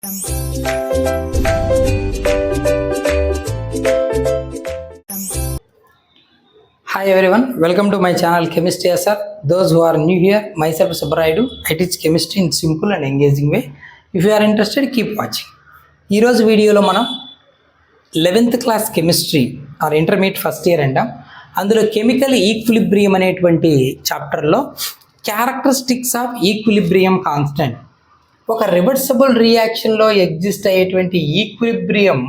Hi everyone, welcome to my channel Chemistry SR. Those who are new here, myself Subraidu. I teach chemistry in simple and engaging way. If you are interested, keep watching. ఈ రోజు వీడియోలో మనం 11th class chemistry or intermediate first year అంటాం. అందులో chemical equilibrium అనేటువంటి చాప్టర్లో characteristics of equilibrium constant, ఒక reversible రియాక్షన్లో exist అయ్యేటువంటి ఈక్విలిబ్రియం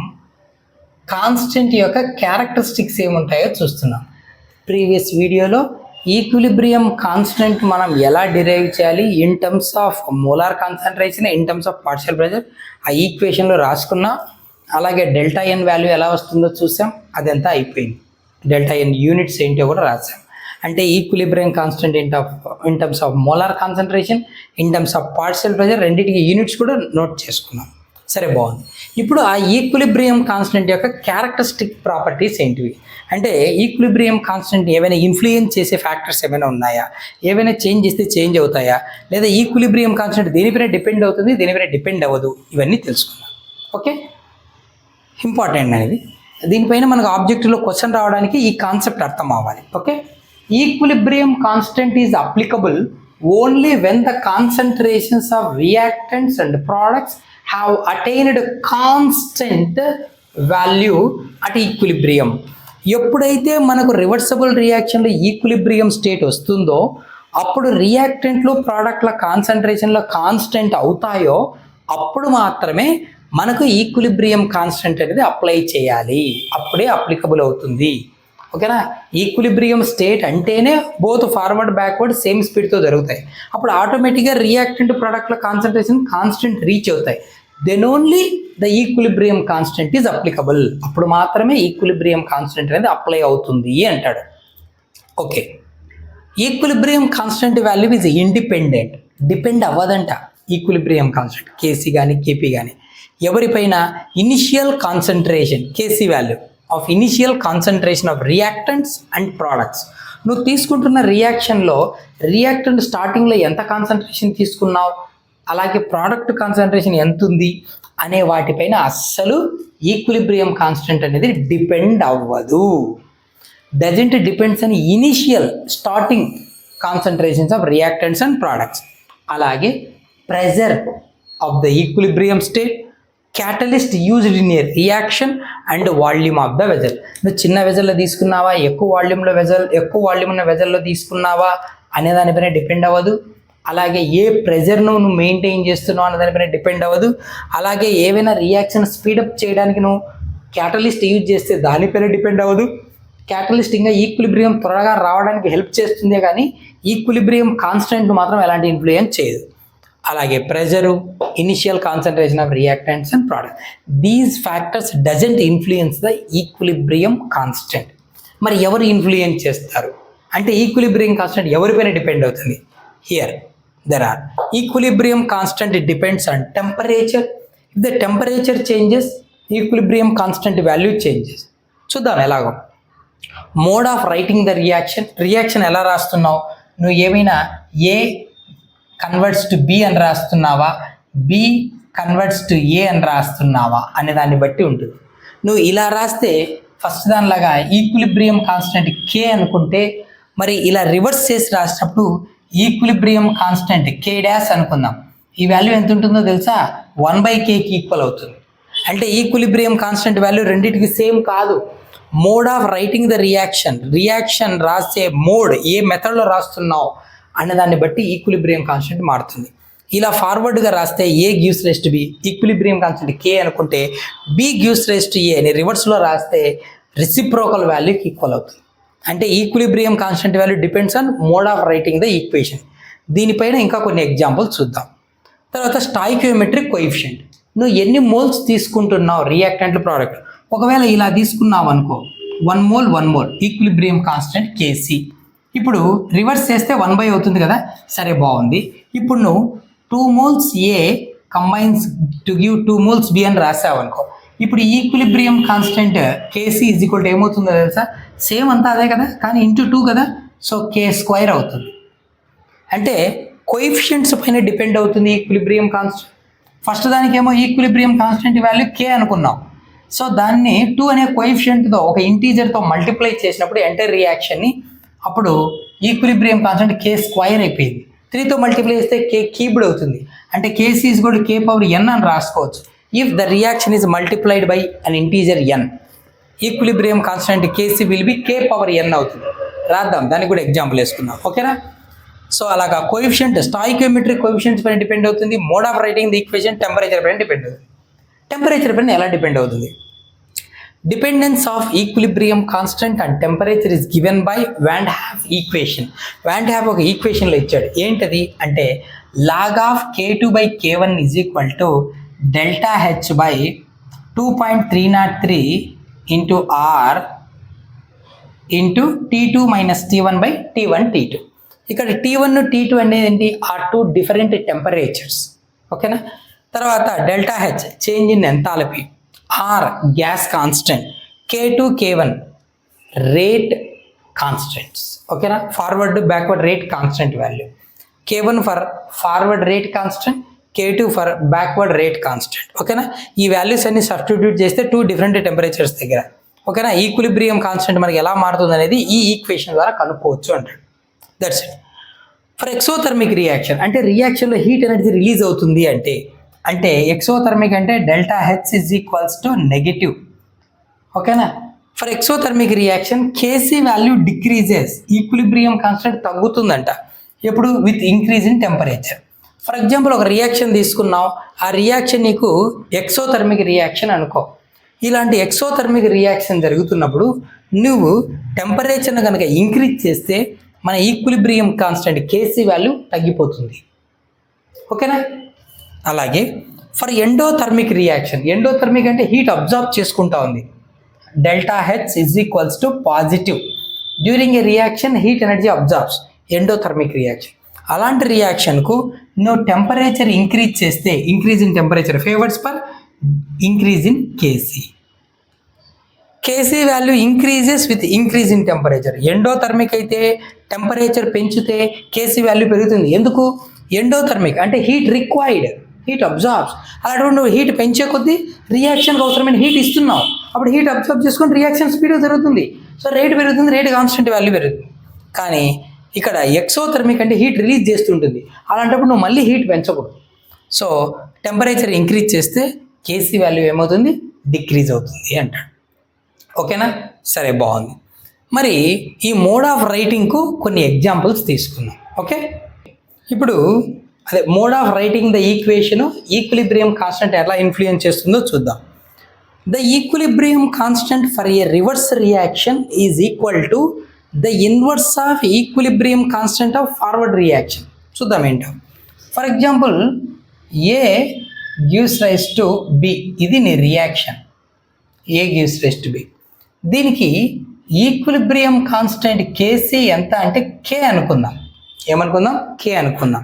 కాన్స్టెంట్ యొక్క క్యారెక్టరిస్టిక్స్ ఏముంటాయో చూస్తున్నాం. ప్రీవియస్ వీడియోలో ఈక్విలిబ్రియం కాన్స్టెంట్ మనం ఎలా డిరైవ్ చేయాలి in terms of molar concentration, in terms of partial pressure ఆ ఈక్వేషన్లో రాసుకున్నా. అలాగే డెల్టా ఎన్ వాల్యూ ఎలా వస్తుందో చూసాం, అదంతా అయిపోయింది. డెల్టా ఎన్ యూనిట్స్ ఏంటో కూడా రాసాం. అంటే equilibrium constant in terms of molar concentration, in terms of partial pressure రెండింటికి యూనిట్స్ కూడా నోట్ చేసుకున్నాం. సరే, బాగుంది. ఇప్పుడు ఆ ఈక్విలిబ్రియం కాన్స్టెంట్ యొక్క క్యారెక్టరిస్టిక్ ప్రాపర్టీస్ ఏంటివి అంటే, ఈక్విలిబ్రియం కాన్స్టెంట్ ఏవైనా ఇన్ఫ్లుయెన్స్ చేసే ఫ్యాక్టర్స్ ఏమైనా ఉన్నాయా, ఏవైనా చేంజ్ చేస్తే చేంజ్ అవుతాయా, లేదా ఈక్విలిబ్రియం కాన్స్టెంట్ దేనిపైన డిపెండ్ అవుతుంది, దేనిపైన డిపెండ్ అవ్వదు, ఇవన్నీ తెలుసుకుందాం. ఓకే, ఇంపార్టెంట్ అనేది. దీనిపైన మనకు ఆబ్జెక్టివ్లో క్వశ్చన్ రావడానికి ఈ కాన్సెప్ట్ అర్థం అవ్వాలి. Okay, equilibrium constant is applicable only when the concentrations of reactants and products have attained constant value at equilibrium. ఎప్పుడైతే మనకు రివర్సిబుల్ రియాక్షన్లో ఈక్విలిబ్రియం స్టేట్ వస్తుందో అప్పుడు రియాక్టెంట్లు ప్రోడక్ట్ల కాన్సన్ట్రేషన్లో కాన్స్టెంట్ అవుతాయో అప్పుడు మాత్రమే మనకు ఈక్విలిబ్రియం కాన్స్టెంట్ అనేది అప్లై చేయాలి, అప్పుడే అప్లికబుల్ అవుతుంది. ఓకేనా, ఈక్విలిబ్రియం స్టేట్ అంటేనే బోత్ ఫార్వర్డ్ బ్యాక్వర్డ్ సేమ్ స్పీడ్తో జరుగుతాయి. అప్పుడు ఆటోమేటిక్గా రియాక్టెంట్ ప్రోడక్ట్ల కాన్సన్ట్రేషన్ కాన్స్టెంట్ రీచ్ అవుతాయి. Then only the equilibrium constant is applicable. అప్పుడు మాత్రమే ఈక్విలిబ్రియం కాన్స్టెంట్ అనేది అప్లై అవుతుంది అంటాడు. Okay, equilibrium constant value is independent, depend అవ్వదంట ఈక్విలిబ్రియం కాన్స్టెంట్ కేసీ కానీ కేపీ కానీ ఎవరిపైన. Initial concentration KC value of initial concentration of reactants and products. నువ్వు తీసుకుంటున్న రియాక్షన్లో రియాక్టెంట్ స్టార్టింగ్లో ఎంత కాన్సన్ట్రేషన్ తీసుకున్నావు, అలాగే ప్రోడక్ట్ కాన్సన్ట్రేషన్ ఎంత ఉంది అనే వాటిపైన అస్సలు ఈక్విలిబ్రియం కాన్స్టెంట్ అనేది డిపెండ్ అవ్వదు. Doesn't depends on initial starting concentrations of reactants and products. అలాగే pressure of the equilibrium state, catalyst used in a reaction and volume of the vessel. నువ్వు చిన్న వెజల్లో తీసుకున్నావా, ఎక్కువ వాల్యూమ్ ఉన్న వెజల్లో తీసుకున్నావా అనే దానిపైన డిపెండ్ అవ్వదు. అలాగే ఏ ప్రెజర్ను నువ్వు మెయింటైన్ చేస్తున్నావు అనే దానిపైన డిపెండ్ అవ్వదు. అలాగే ఏవైనా రియాక్షన్ స్పీడప్ చేయడానికి నువ్వు క్యాటలిస్ట్ యూజ్ చేస్తే దానిపైన డిపెండ్ అవ్వదు. క్యాటలిస్ట్ ఇంకా ఈక్విలిబ్రియం త్వరగా రావడానికి హెల్ప్ చేస్తుందే కానీ ఈక్విలిబ్రియం కాన్స్టెంట్ మాత్రం ఎలాంటి ఇన్ఫ్లుయెన్స్ చేయదు. అలాగే pressure, initial concentration of reactants and product, these factors doesn't influence the equilibrium constant. మరి ఎవరు ఇన్ఫ్లుయెన్స్ చేస్తారు అంటే ఈక్విలిబ్రియం కాన్స్టెంట్ ఎవరిపైన డిపెండ్ అవుతుంది? Here there are equilibrium constant, it depends on temperature. If the temperature changes, equilibrium constant value changes. చూద్దాం ఎలాగో. Mode of writing the reaction ఎలా రాస్తున్నావు, నువ్వు ఏమైనా ఏ కన్వర్ట్స్ టు బి అని రాస్తున్నావా, బి కన్వర్ట్స్ టు ఏ అని రాస్తున్నావా అనే దాన్ని బట్టి ఉంటుంది. నువ్వు ఇలా రాస్తే ఫస్ట్ దానిలాగా ఈక్విలిబ్రియం కాన్స్టెంట్ కే అనుకుంటే, మరి ఇలా రివర్స్ చేసి రాసినప్పుడు ఈక్విలిబ్రియం కాన్స్టెంట్ కే డాష్ అనుకుందాం. ఈ వాల్యూ ఎంత ఉంటుందో తెలుసా? 1/kకి ఈక్వల్ అవుతుంది. అంటే ఈక్విలిబ్రియం కాన్స్టెంట్ వాల్యూ రెండింటికి సేమ్ కాదు. Mode of writing the reaction రాసే మోడ్, ఏ మెథడ్లో రాస్తున్నావు అనే దాన్ని బట్టి ఈక్విలిబ్రియం కాన్స్టెంట్ మారుతుంది. ఇలా ఫార్వర్డ్గా రాస్తే A gives rise to B, equilibrium constant K అనుకుంటే B gives rise to A అని రివర్స్లో రాస్తే రెసిప్రోకల్ వాల్యూకి ఈక్వల్ అవుతుంది. అంటే equilibrium constant value depends on mode of writing the equation. దీనిపైన ఇంకా కొన్ని ఎగ్జాంపుల్స్ చూద్దాం. తర్వాత స్టాయికియోమెట్రిక్ కోఎఫిషియంట్, నువ్వు ఎన్ని మోల్స్ తీసుకుంటున్నావు రియాక్టెంట్ ప్రోడక్ట్. ఒకవేళ ఇలా తీసుకున్నావు అనుకో, 1 మోల్ ఈక్విలిబ్రియం కాన్స్టెంట్ కేసీ. ఇప్పుడు రివర్స్ చేస్తే 1/, అవుతుంది కదా. సరే, బాగుంది. ఇప్పుడు నువ్వు 2 moles A combines to give 2 moles B అని రాసావు అనుకో. ఇప్పుడు equilibrium constant KC is equal to ఏమవుతుందో తెలుసా? సేమ్ అంతా అదే కదా, కానీ ఇంటూ 2 కదా, సో k² అవుతుంది. అంటే కోఎఫిషియంట్స్ పైన డిపెండ్ అవుతుంది ఈక్విలిబ్రియం కాన్స్టెంట్. ఫస్ట్ దానికేమో ఈక్విలిబ్రియం కాన్స్టెంట్ వాల్యూ కే అనుకున్నాం. సో దాన్ని 2 అనే కోఎఫిషియంట్తో ఒక ఇంటీజర్తో మల్టిప్లై చేసినప్పుడు ఎంటర్ రియాక్షన్ని అప్పుడు ఈక్విలిబ్రియం కాన్స్టెంట్ కే స్క్వైర్ అయిపోయింది. 3తో మల్టిప్లై చేస్తే కే క్యూబ్డ్ అవుతుంది. అంటే కేసీ ఈజ్ కూడా కే పవర్ ఎన్ అని రాసుకోవచ్చు. If the reaction is multiplied by an integer N, equilibrium constant KC will be K power N అవుతుంది. రాద్దాం, దానికి కూడా ఎగ్జాంపుల్ వేసుకుందాం. ఓకేనా? సో అలాగా కోఎఫిషియంట్ స్టాయికియోమెట్రిక్ కోఎఫిషియంట్స్ పైన డిపెండ్ అవుతుంది. Mode of writing the equation temperature పైన డిపెండ్ అవుతుంది. టెంపరేచర్ పైన ఎలా డిపెండ్ అవుతుంది? Dependence of equilibrium constant and temperature is given by van Hoff equation. Van Hoff ఒక ఈక్వేషన్లో ఇచ్చాడు. ఏంటది అంటే log of K2/K1 is equal to delta H by 2.303 into R into T2 minus T1/T1 T2. ఇక్కడ T1 T2 అనేది ఏంటి? Are 2 different temperatures. ఓకేనా? తర్వాత delta H change in enthalpy, R gas constant, K2 K1 rate constants. ఓకేనా? Forward backward rate constant value. K1 for forward rate constant, K2 for backward rate constant. ఓకేనా? ఈ values అన్ని substitute చేస్తే 2 different temperatures దగ్గర. ఓకేనా? Equilibrium constant మనకి ఎలా మారుతుంది అనేది ఈ ఈక్వేషన్ ద్వారా కనుక్కోవచ్చు అంటాడు. That's it. For exothermic reaction అంటే రియాక్షన్లో హీట్ ఎనర్జీ రిలీజ్ అవుతుంది అంటే ఎక్సోథర్మిక్ అంటే delta H is equals to negative. ఓకేనా? For exothermic reaction KC value decreases, equilibrium constant తగ్గుతుందంట. ఎప్పుడు? With increase in temperature. For example ఒక రియాక్షన్ తీసుకున్నావు, ఆ రియాక్షన్ నీకు ఎక్సోథర్మిక్ రియాక్షన్ అనుకో. ఇలాంటి ఎక్సోథర్మిక్ రియాక్షన్ జరుగుతున్నప్పుడు నువ్వు టెంపరేచర్ను కనుక ఇంక్రీజ్ చేస్తే మన ఈక్విలిబ్రియం కాన్స్టెంట్ కేసీ వాల్యూ తగ్గిపోతుంది. ఓకేనా? అలాగే ఫర్ ఎండోథర్మిక్ రియాక్షన్, ఎండోథర్మిక్ అంటే హీట్ అబ్జార్బ్ చేసుకుంటా ఉంది. Delta H is equals to positive. During a reaction heat energy absorbs, endothermic reaction. అలాంటి రియాక్షన్కు నువ్వు టెంపరేచర్ ఇంక్రీజ్ చేస్తే increase in temperature favours for increase in KC. KC value increases with increase in temperature. Endothermic అయితే temperature పెంచితే KC value పెరుగుతుంది. ఎందుకు? Endothermic అంటే heat required, heat absorbs. అలాంటి నువ్వు హీట్ పెంచే కొద్దీ రియాక్షన్కి అవసరమైన హీట్ ఇస్తున్నావు. అప్పుడు హీట్ అబ్జార్బ్ చేసుకొని రియాక్షన్ స్పీడ్ జరుగుతుంది. సో రేట్ పెరుగుతుంది, రేట్ కాన్స్టెంట్ వాల్యూ పెరుగుతుంది. కానీ ఇక్కడ ఎక్సోథర్మిక్ అంటే హీట్ రిలీజ్ చేస్తుంటుంది. అలాంటప్పుడు నువ్వు మళ్ళీ హీట్ పెంచకూడదు. సో టెంపరేచర్ ఇంక్రీజ్ చేస్తే కేసీ వాల్యూ ఏమవుతుంది? డిక్రీజ్ అవుతుంది అంటాడు. ఓకేనా? సరే, బాగుంది. మరి ఈ మోడ్ ఆఫ్ రైటింగ్కు కొన్ని ఎగ్జాంపుల్స్ తీసుకుందాం. ఓకే, ఇప్పుడు అదే mode of writing the equation equilibrium constant ఎలా ఇన్ఫ్లుయెన్స్ చేస్తుందో చూద్దాం. The equilibrium constant for a reverse reaction is equal to the inverse of equilibrium constant of forward reaction. చూద్దాం ఏంటో. For example A gives rise to B, ఇది నీ reaction. A gives rise to B. దీనికి equilibrium constant KC ఎంత అంటే కే అనుకుందాం. ఏమనుకుందాం? కే అనుకుందాం.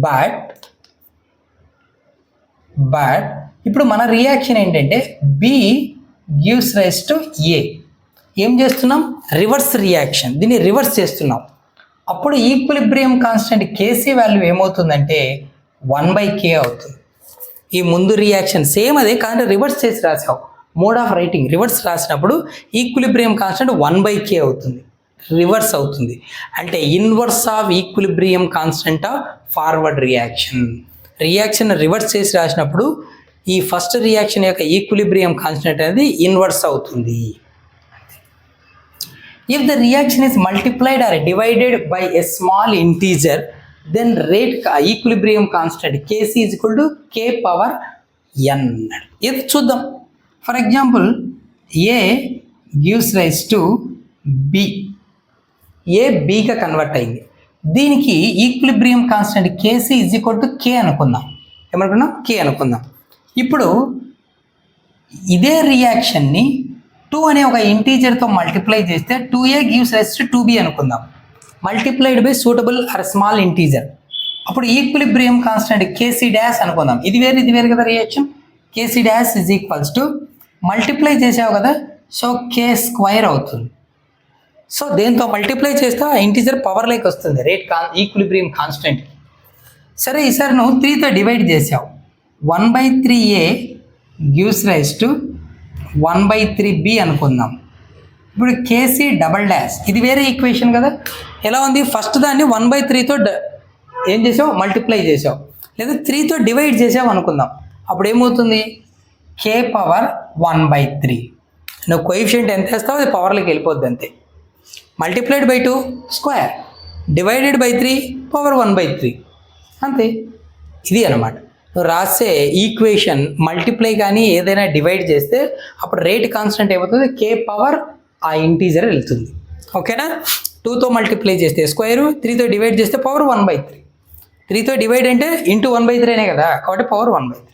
But ఇప్పుడు మన రియాక్షన్ ఏంటంటే బి గివ్స్ రైస్ టు ఏ. ఏం చేస్తున్నాం? రివర్స్ రియాక్షన్, దీన్ని రివర్స్ చేస్తున్నాం. అప్పుడు ఈక్విలిబ్రియం కాన్స్టెంట్ కేసీ వాల్యూ ఏమవుతుందంటే 1/k అవుతుంది. ఈ ముందు రియాక్షన్ సేమ్ అదే, కానీ రివర్స్ చేసి రాసావు. మోడ్ ఆఫ్ రైటింగ్ రివర్స్ రాసినప్పుడు ఈక్విలిబ్రియం కాన్స్టెంట్ 1/k అవుతుంది, రివర్స్ అవుతుంది. అంటే inverse of equilibrium constant of forward reaction. Reaction reverse చేసి రాసినప్పుడు ఈ ఫస్ట్ రియాక్షన్ యొక్క ఈక్విలిబ్రియం కాన్స్టెంట్ అనేది ఇన్వర్స్ అవుతుంది. If the reaction is multiplied or divided by a small integer, then rate equilibrium constant Kc is equal to K power n. ఇది చూద్దాం. For example A gives rise to B. A Bగా convert అయింది. దీనికి equilibrium constant Kc is equal to K అనుకుందాం. ఏమనుకున్నాం? K అనుకుందాం. ఇప్పుడు ఇదే రియాక్షన్ని 2 అనే ఒక ఇంటీజర్తో మల్టిప్లై చేస్తే 2a gives rise to 2b అనుకుందాం. Multiplied by suitable or small integer. అప్పుడు ఈక్విలిబ్రియం కాన్స్టెంట్ కేసీ డాష్ అనుకుందాం. ఇది వేరు కదా reaction. KC dash is equals to multiply చేసావు కదా, సో కే స్క్వైర్ అవుతుంది. సో దేంతో మల్టిప్లై చేస్తే ఆ ఇంటీజర్ పవర్లోకి వస్తుంది రేట్ ఈక్విలిబ్రియం కాన్స్టెంట్. సరే, ఈసారి నువ్వు 3తో డివైడ్ చేసావు. 1/3a gives rise to 1/3b అనుకుందాం. ఇప్పుడు కేసీ డబల్ డాష్ ఇది వేరే ఈక్వేషన్ కదా. ఎలా ఉంది, ఫస్ట్ దాన్ని 1/3తో ఏం చేసావు, మల్టిప్లై చేసావు, లేదా 3తో డివైడ్ చేసావు అనుకుందాం. అప్పుడు ఏమవుతుంది, k పవర్ 1/3. నువ్వు కోఎఫిషియంట్ ఎంత వేస్తావు అది పవర్లోకి వెళ్ళిపోద్ది అంతే. Multiplied by 2 square, divided by 3 power 1/3 అంతే. ఇది అనమాట నువ్వు రాసే ఈక్వేషన్. మల్టిప్లై కానీ ఏదైనా డివైడ్ చేస్తే అప్పుడు రేట్ కాన్స్టెంట్ ఏమవుతుంది, k పవర్ ఆ ఇంటీజర్ వెళ్తుంది. ఓకేనా. 2తో మల్టిప్లై చేస్తే స్క్వేర్, 3తో డివైడ్ చేస్తే పవర్ 1/3. 3తో డివైడ్ అంటే ఇంటూ 1/3 అనే కదా, కాబట్టి power 1/3.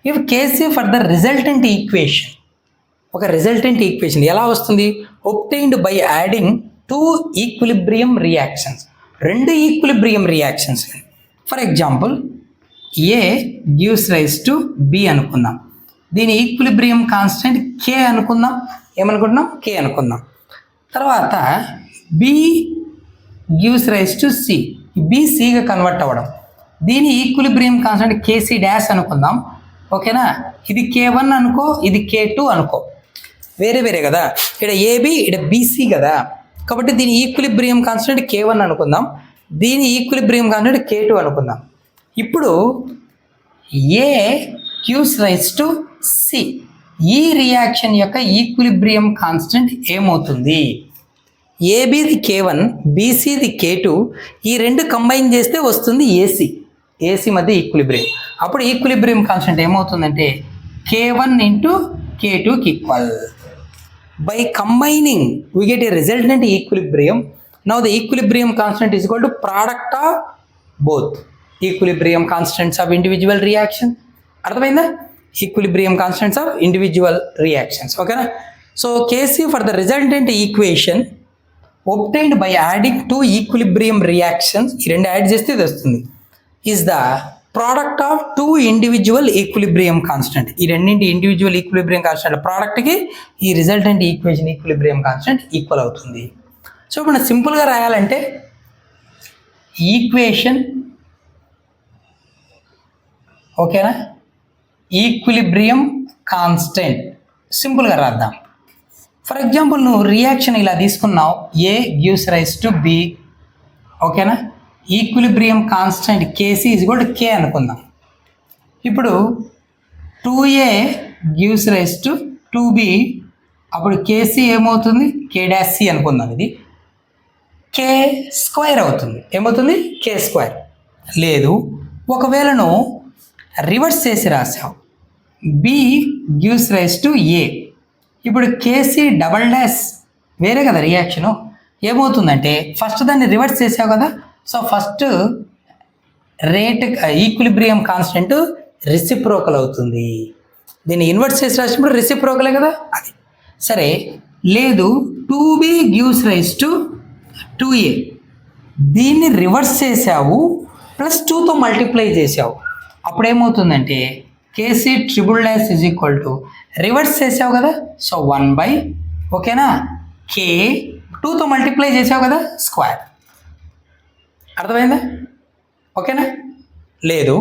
If KC for the resultant equation, ఒక రిజల్టెంట్ ఈక్వేషన్ ఎలా వస్తుంది, obtained by adding 2 equilibrium reactions, 2 equilibrium reactions. For example A gives rise to B అనుకుందాం. దీని ఈక్విలిబ్రియం కాన్స్టెంట్ k అనుకుందాం. ఏమనుకుంటున్నాం, k అనుకుందాం. తర్వాత B gives rise to C, B సిగా convert అవ్వడం. దీని ఈక్విలిబ్రియం కాన్స్టెంట్ కేసీ డాష్ అనుకుందాం. ఓకేనా. ఇది k1 అనుకో, ఇది k2 అనుకో, వేరే వేరే కదా. ఇక్కడ ఏబి, ఇక్కడ బీసీ కదా, కాబట్టి దీని ఈక్విలిబ్రియం కాన్స్టెంట్ k1 అనుకుందాం, దీని ఈక్విలిబ్రియం కాన్స్టెంట్ k2 అనుకుందాం. ఇప్పుడు ఏ గివ్స్ రైస్ టు సి, ఈ రియాక్షన్ యొక్క ఈక్విలిబ్రియం కాన్స్టెంట్ ఏమవుతుంది, ఏబిది k1, బీసీది k2, ఈ రెండు కంబైన్ చేస్తే వస్తుంది ఏసీ. ఏసీ మధ్య ఈక్విలిబ్రియం. అప్పుడు ఈక్విలిబ్రియం కాన్స్టెంట్ ఏమవుతుందంటే k1 ఇంటూ k2కి equal. By combining we get a resultant equilibrium. Now the equilibrium constant is equal to product of both equilibrium constants of individual reaction. అర్థమైందా, equilibrium constants of individual reactions. ఓకేనా. So KC for the resultant equation obtained by adding 2 equilibrium reactions, ఈ రెండు add చేస్తే ఇది వస్తుంది, is the product of 2 individual equilibrium constant. ఈ రెండింటి individual equilibrium constant ప్రోడక్ట్కి ఈ resultant equation equilibrium constant equal అవుతుంది. సో మనం సింపుల్గా రాయాలంటే ఈక్వేషన్, ఓకేనా, ఈక్విలిబ్రియం కాన్స్టెంట్ సింపుల్గా రాద్దాం. ఫర్ ఎగ్జాంపుల్ నువ్వు రియాక్షన్ ఇలా తీసుకున్నావు, A gives rise to B. ఓకేనా. Equilibrium constant KC is equal to k అనుకుందాం. ఇప్పుడు 2a gives rise to 2b, అప్పుడు కేసీ ఏమవుతుంది, k డాష్ సి అనుకుందాం. ఇది k స్క్వేర్ అవుతుంది. ఏమవుతుంది, k స్క్వేర్. లేదు, ఒకవేళ నువ్వు రివర్స్ చేసి రాసావు, b gives rise to a, ఇప్పుడు కేసీ డబల్ డాష్ వేరే కదా రియాక్షను. ఏమవుతుందంటే ఫస్ట్ దాన్ని రివర్స్ చేసావు కదా, so first rate equilibrium constant reciprocal అవుతుంది. దీన్ని ఇన్వర్స్ చేసి రాసినప్పుడు రెసిప్రోకలే కదా అది. సరే, లేదు 2b gives rise to 2a, దీన్ని రివర్స్ చేసావు ప్లస్ 2తో మల్టిప్లై చేసావు. అప్పుడు ఏమవుతుందంటే KC triple dash is equal to reverse చేసావు కదా, సో 1/, ఓకేనా, k 2తో మల్టిప్లై చేసావు కదా స్క్వేర్. అర్థమైందా, ఓకేనా. లేదు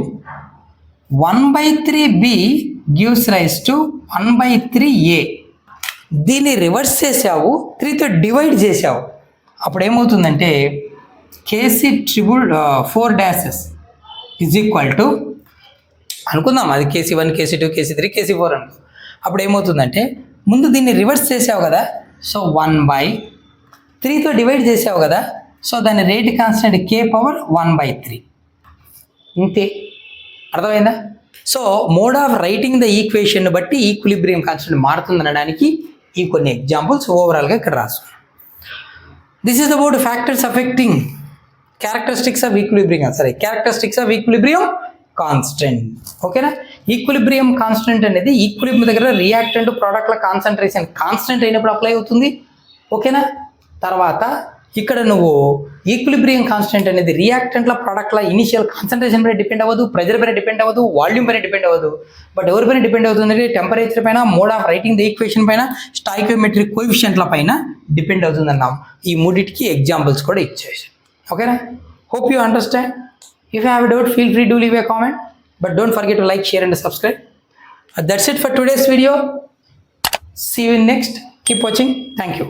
1/3b gives rise to 1/3a, దీన్ని రివర్స్ చేసావు 3తో డివైడ్ చేసావు. అప్పుడు ఏమవుతుందంటే KC 4 dashes is equal to అనుకుందాం, అది కేసీ1, కేసీ2, కేసీ3, కేసీ4 అనుకో. అప్పుడు ఏమవుతుందంటే ముందు దీన్ని రివర్స్ చేసావు కదా, సో 1/3తో డివైడ్ చేసావు కదా, సో దాని రేట్ కాన్స్టెంట్ k పవర్ 1/3 ఇంతే. అర్థమైందా. So mode of writing the equation బట్టి ఈక్విలిబ్రియం కాన్స్టెంట్ మారుతుంది అనడానికి ఈ కొన్ని ఎగ్జాంపుల్స్ ఓవరాల్గా ఇక్కడ రాసుకున్నాం. This is about factors affecting characteristics of equilibrium, characteristics of equilibrium constant. ఓకేనా. ఈక్విలిబ్రియం కాన్స్టెంట్ అనేది ఈక్విలిబ్రియం దగ్గర రియాక్టెంట్ ప్రోడక్ట్ల కాన్సన్ట్రేషన్ కాన్స్టెంట్ అయినప్పుడు అప్లై అవుతుంది. ఓకేనా. తర్వాత ఇక్కడ నువ్వు ఈక్విలిబ్రియం కాన్స్టెంట్ అనేది రియాక్టెంట్ల ప్రోడక్ట్ల ఇనిషియల్ కాన్సన్ట్రేషన్ పైన డిపెండ్ అవ్వదు, ప్రెజర్ పైన డిపెండ్ అవ్వదు, వాల్యూమ్ పైన డిపెండ్ అవ్వదు. బట్ ఎవరిపైన డిపెండ్ అవుతుంది, టెంపరేచర్ పైన, mode of writing the equation పైన, స్టాయికియోమెట్రిక్ కోఎఫిషియంట్ల పైన డిపెండ్ అవుతుంది అన్నాం. ఈ మూడింటికి ఎగ్జాంపుల్స్ కూడా ఇచ్చేసి. ఓకేనా. Hope you understand. If you have a doubt, feel free to leave a comment. But don't forget to like, share and subscribe. That's it for today's video. See you in next. Keep watching. Thank you.